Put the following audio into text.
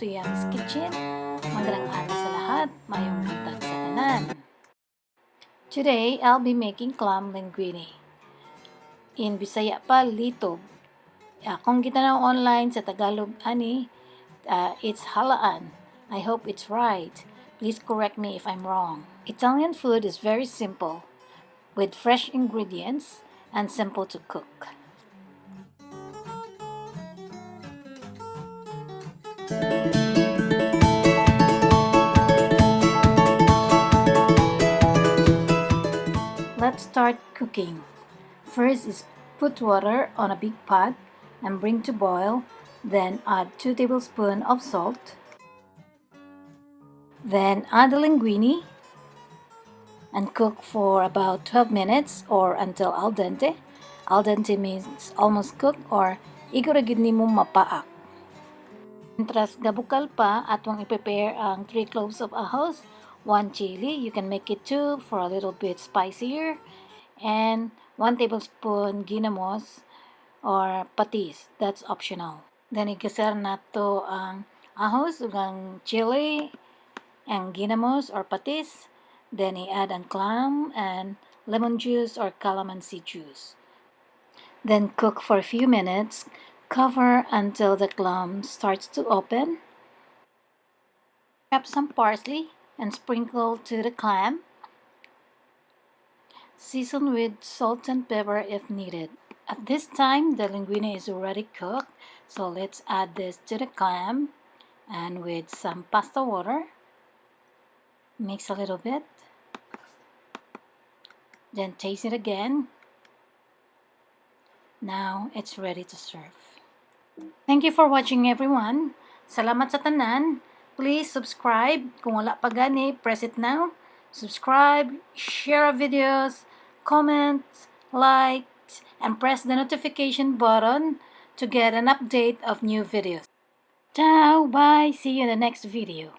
to Yami's Kitchen. Magandang araw sa lahat, mayong buntag sa tanan. Today, I'll be making clam linguini. In Bisaya pa, litob. Kung gitanaw online sa Tagalog, it's halaan. I hope it's right. Please correct me if I'm wrong. Italian food is very simple, with fresh ingredients and simple to cook. Let's start cooking. First is put water on a big pot and bring to boil, then add 2 tablespoons of salt. Then add the linguini and cook for about 12 minutes or until al dente. Al dente means almost cooked or iguragid nimo mapaak. Mientras gabukal pa, atong i-prepare ang 3 cloves of ahos, 1 chili, you can make it 2 for a little bit spicier, and 1 tablespoon ginamos or patis, that's optional. Then igasar nato ang ahos ug ang chili, ang ginamos or patis, then i-add ang clam and lemon juice or calamansi juice. Then cook for a few minutes. Cover until the clam starts to open. Grab some parsley and sprinkle to the clam. Season with salt and pepper if needed. At this time, the linguine is already cooked, so let's add this to the clam and with some pasta water. Mix a little bit. Then taste it again. Now it's ready to serve. Thank you for watching, everyone. Salamat sa tanan. Please subscribe. Kung wala pa gani, press it now. Subscribe, share our videos, comment, like, and press the notification button to get an update of new videos. Ciao, bye. See you in the next video.